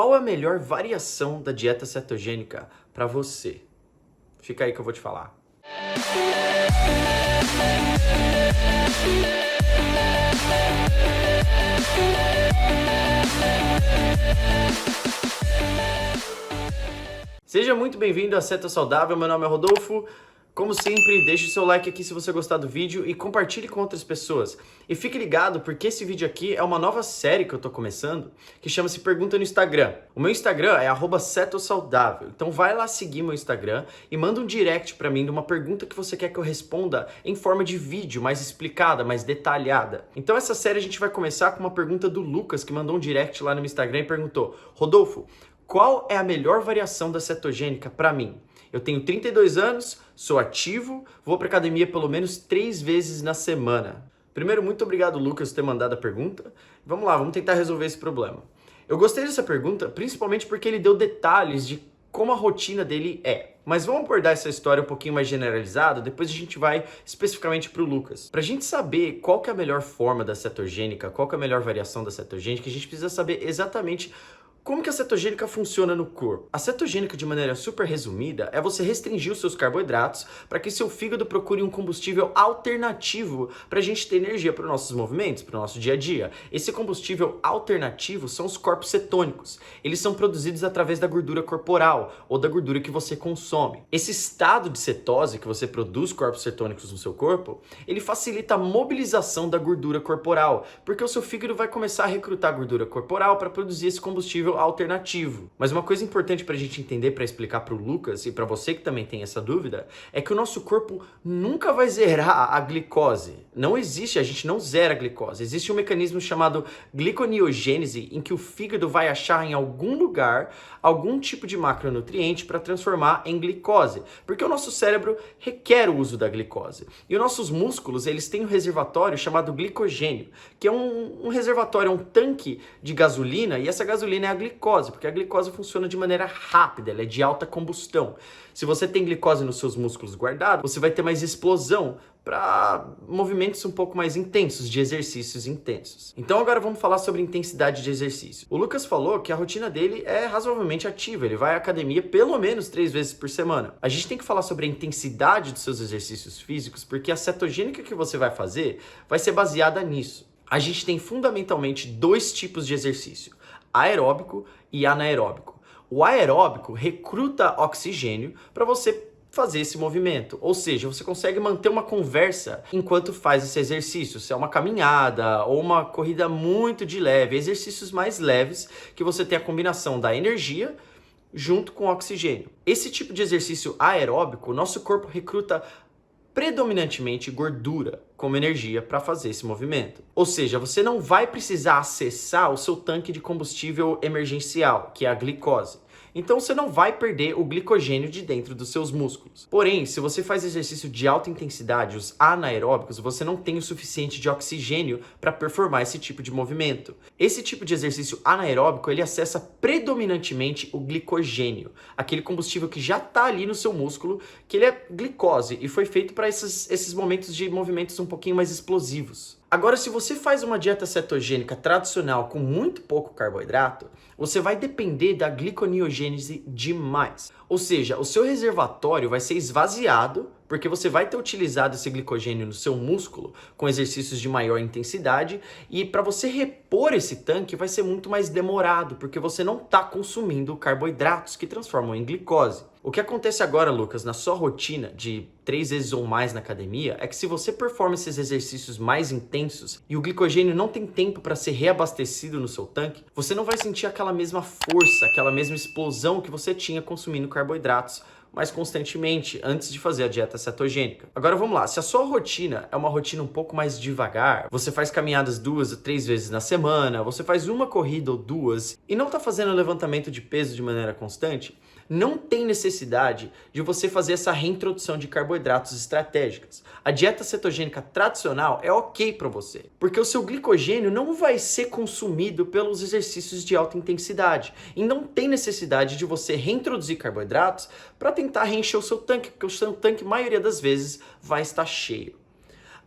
qual a melhor variação da dieta cetogênica para você? Fica aí que eu vou te falar. Seja muito bem-vindo a Ceto Saudável, meu nome é Rodolfo. Como sempre, deixe o seu like aqui se você gostar do vídeo e compartilhe com outras pessoas. E fique ligado porque esse vídeo aqui é uma nova série que eu tô começando, que chama-se Pergunta no Instagram. O meu Instagram é @cetosaudável, então vai lá seguir meu Instagram e manda um direct pra mim de uma pergunta que você quer que eu responda em forma de vídeo, mais explicada, mais detalhada. Então essa série a gente vai começar com uma pergunta do Lucas, que mandou um direct lá no meu Instagram e perguntou: Rodolfo, qual é a melhor variação da cetogênica para mim? Eu tenho 32 anos, sou ativo, vou para academia pelo menos 3 vezes na semana. Primeiro, muito obrigado, Lucas, por ter mandado a pergunta. Vamos lá, vamos tentar resolver esse problema. Eu gostei dessa pergunta, principalmente porque ele deu detalhes de como a rotina dele é. Mas vamos abordar essa história um pouquinho mais generalizada, depois a gente vai especificamente para o Lucas. Para a gente saber qual que é a melhor forma da cetogênica, qual que é a melhor variação da cetogênica, a gente precisa saber exatamente como que a cetogênica funciona no corpo? A cetogênica, de maneira super resumida, é você restringir os seus carboidratos para que seu fígado procure um combustível alternativo para a gente ter energia para os nossos movimentos, para o nosso dia a dia. Esse combustível alternativo são os corpos cetônicos. Eles são produzidos através da gordura corporal ou da gordura que você consome. Esse estado de cetose que você produz corpos cetônicos no seu corpo, ele facilita a mobilização da gordura corporal, porque o seu fígado vai começar a recrutar gordura corporal para produzir esse combustível alternativo. Mas uma coisa importante para a gente entender, para explicar para o Lucas e para você que também tem essa dúvida, é que o nosso corpo nunca vai zerar a glicose. Não existe, a gente não zera a glicose. Existe um mecanismo chamado gliconeogênese, em que o fígado vai achar em algum lugar algum tipo de macronutriente para transformar em glicose, porque o nosso cérebro requer o uso da glicose. E os nossos músculos, eles têm um reservatório chamado glicogênio, que é um reservatório, um tanque de gasolina, e essa gasolina é a glicose, porque a glicose funciona de maneira rápida, ela é de alta combustão. Se você tem glicose nos seus músculos guardados, você vai ter mais explosão para movimentos um pouco mais intensos, de exercícios intensos. Então agora vamos falar sobre intensidade de exercício. O Lucas falou que a rotina dele é razoavelmente ativa, ele vai à academia pelo menos 3 vezes por semana. A gente tem que falar sobre a intensidade dos seus exercícios físicos, porque a cetogênica que você vai fazer vai ser baseada nisso. A gente tem fundamentalmente 2 tipos de exercício: aeróbico e anaeróbico. O aeróbico recruta oxigênio para você fazer esse movimento, ou seja, você consegue manter uma conversa enquanto faz esse exercício, se é uma caminhada ou uma corrida muito de leve, exercícios mais leves que você tem a combinação da energia junto com o oxigênio. Esse tipo de exercício aeróbico, nosso corpo recruta predominantemente gordura como energia para fazer esse movimento. Ou seja, você não vai precisar acessar o seu tanque de combustível emergencial, que é a glicose. Então você não vai perder o glicogênio de dentro dos seus músculos. Porém, se você faz exercício de alta intensidade, os anaeróbicos, você não tem o suficiente de oxigênio para performar esse tipo de movimento. Esse tipo de exercício anaeróbico, ele acessa predominantemente o glicogênio, aquele combustível que já está ali no seu músculo, que ele é glicose e foi feito para esses momentos de movimentos um pouquinho mais explosivos. Agora, se você faz uma dieta cetogênica tradicional com muito pouco carboidrato, você vai depender da gliconeogênese demais. Ou seja, o seu reservatório vai ser esvaziado, porque você vai ter utilizado esse glicogênio no seu músculo com exercícios de maior intensidade, e para você repor esse tanque vai ser muito mais demorado, porque você não está consumindo carboidratos que transformam em glicose. O que acontece agora, Lucas, na sua rotina de 3 vezes ou mais na academia, é que se você performa esses exercícios mais intensos e o glicogênio não tem tempo para ser reabastecido no seu tanque, você não vai sentir aquela mesma força, aquela mesma explosão que você tinha consumindo carboidratos mais constantemente antes de fazer a dieta cetogênica. Agora vamos lá, se a sua rotina é uma rotina um pouco mais devagar, você faz caminhadas 2 ou 3 vezes na semana, você faz uma corrida ou 2 e não está fazendo levantamento de peso de maneira constante, não tem necessidade de você fazer essa reintrodução de carboidratos estratégicas. A dieta cetogênica tradicional é ok para você, porque o seu glicogênio não vai ser consumido pelos exercícios de alta intensidade e não tem necessidade de você reintroduzir carboidratos para tentar reencher o seu tanque, porque o seu tanque, maioria das vezes, vai estar cheio.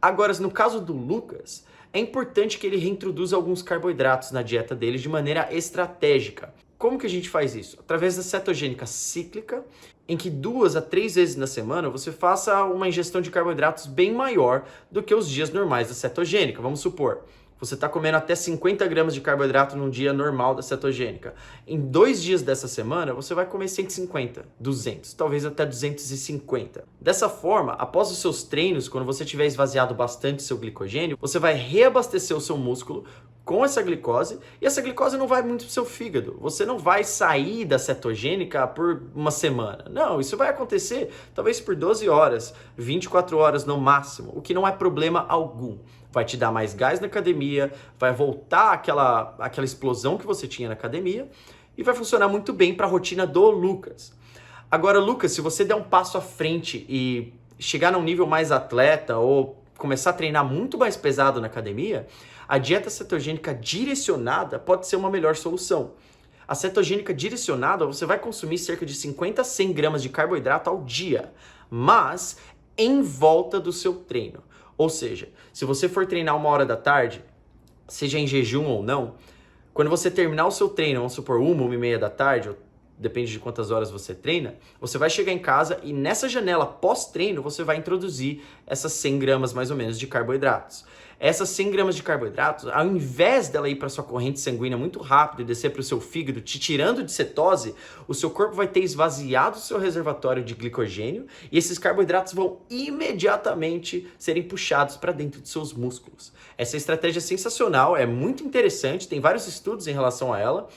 Agora, no caso do Lucas, é importante que ele reintroduza alguns carboidratos na dieta dele de maneira estratégica. Como que a gente faz isso? Através da cetogênica cíclica, em que 2 a 3 vezes na semana você faça uma ingestão de carboidratos bem maior do que os dias normais da cetogênica. Vamos supor, você está comendo até 50 gramas de carboidrato num dia normal da cetogênica. Em 2 dias dessa semana, você vai comer 150, 200, talvez até 250. Dessa forma, após os seus treinos, quando você tiver esvaziado bastante seu glicogênio, você vai reabastecer o seu músculo com essa glicose, e essa glicose não vai muito pro seu fígado. Você não vai sair da cetogênica por uma semana. Não, isso vai acontecer talvez por 12 horas, 24 horas no máximo, o que não é problema algum. Vai te dar mais gás na academia, vai voltar aquela explosão que você tinha na academia e vai funcionar muito bem para a rotina do Lucas. Agora, Lucas, se você der um passo à frente e chegar num nível mais atleta ou começar a treinar muito mais pesado na academia, a dieta cetogênica direcionada pode ser uma melhor solução. A cetogênica direcionada, você vai consumir cerca de 50 a 100 gramas de carboidrato ao dia, mas em volta do seu treino. Ou seja, se você for treinar 1h da tarde, seja em jejum ou não, quando você terminar o seu treino, vamos supor 1h da tarde, depende de quantas horas você treina, você vai chegar em casa e nessa janela pós-treino você vai introduzir essas 100 gramas mais ou menos de carboidratos. Essas 100 gramas de carboidratos, ao invés dela ir para sua corrente sanguínea muito rápido e descer para o seu fígado, te tirando de cetose, o seu corpo vai ter esvaziado o seu reservatório de glicogênio e esses carboidratos vão imediatamente serem puxados para dentro de seus músculos. Essa estratégia é sensacional, é muito interessante, tem vários estudos em relação a ela.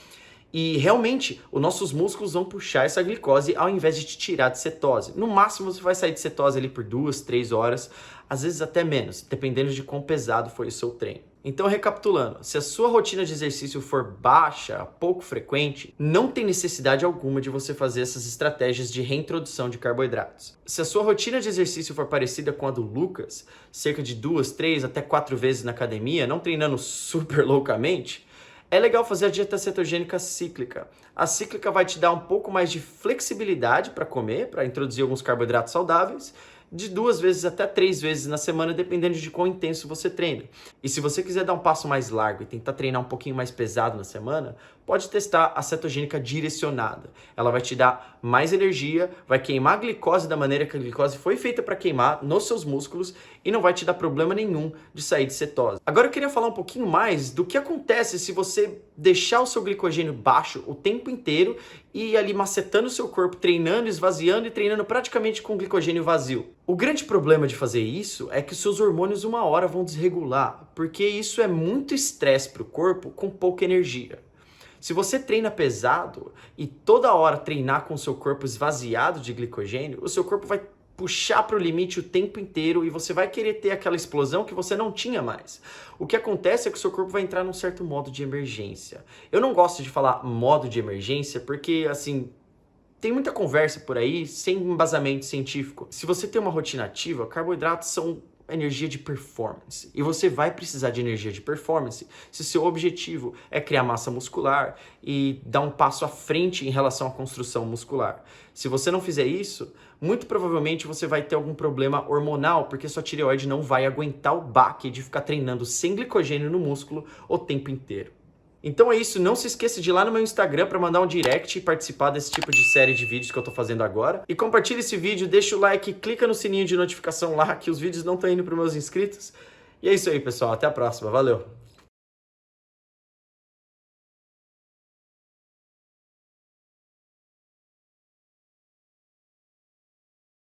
E realmente, os nossos músculos vão puxar essa glicose ao invés de te tirar de cetose. No máximo, você vai sair de cetose ali por 2, 3 horas, às vezes até menos, dependendo de quão pesado foi o seu treino. Então, recapitulando, se a sua rotina de exercício for baixa, pouco frequente, não tem necessidade alguma de você fazer essas estratégias de reintrodução de carboidratos. Se a sua rotina de exercício for parecida com a do Lucas, cerca de 2, 3, até 4 vezes na academia, não treinando super loucamente, é legal fazer a dieta cetogênica cíclica. A cíclica vai te dar um pouco mais de flexibilidade para comer, para introduzir alguns carboidratos saudáveis, de 2 vezes até 3 vezes na semana, dependendo de quão intenso você treina. E se você quiser dar um passo mais largo e tentar treinar um pouquinho mais pesado na semana, pode testar a cetogênica direcionada. Ela vai te dar mais energia, vai queimar a glicose da maneira que a glicose foi feita para queimar nos seus músculos e não vai te dar problema nenhum de sair de cetose. Agora eu queria falar um pouquinho mais do que acontece se você deixar o seu glicogênio baixo o tempo inteiro e ir ali macetando o seu corpo, treinando, esvaziando e treinando praticamente com glicogênio vazio. O grande problema de fazer isso é que os seus hormônios uma hora vão desregular, porque isso é muito estresse para o corpo com pouca energia. Se você treina pesado e toda hora treinar com o seu corpo esvaziado de glicogênio, o seu corpo vai puxar para o limite o tempo inteiro e você vai querer ter aquela explosão que você não tinha mais. O que acontece é que o seu corpo vai entrar num certo modo de emergência. Eu não gosto de falar modo de emergência porque, assim, tem muita conversa por aí sem embasamento científico. Se você tem uma rotina ativa, carboidratos são energia de performance. E você vai precisar de energia de performance se seu objetivo é criar massa muscular e dar um passo à frente em relação à construção muscular. Se você não fizer isso, muito provavelmente você vai ter algum problema hormonal, porque sua tireoide não vai aguentar o baque de ficar treinando sem glicogênio no músculo o tempo inteiro. Então é isso, não se esqueça de ir lá no meu Instagram para mandar um direct e participar desse tipo de série de vídeos que eu tô fazendo agora. E compartilha esse vídeo, deixa o like, clica no sininho de notificação lá, que os vídeos não estão indo para os meus inscritos. E é isso aí, pessoal, até a próxima, valeu!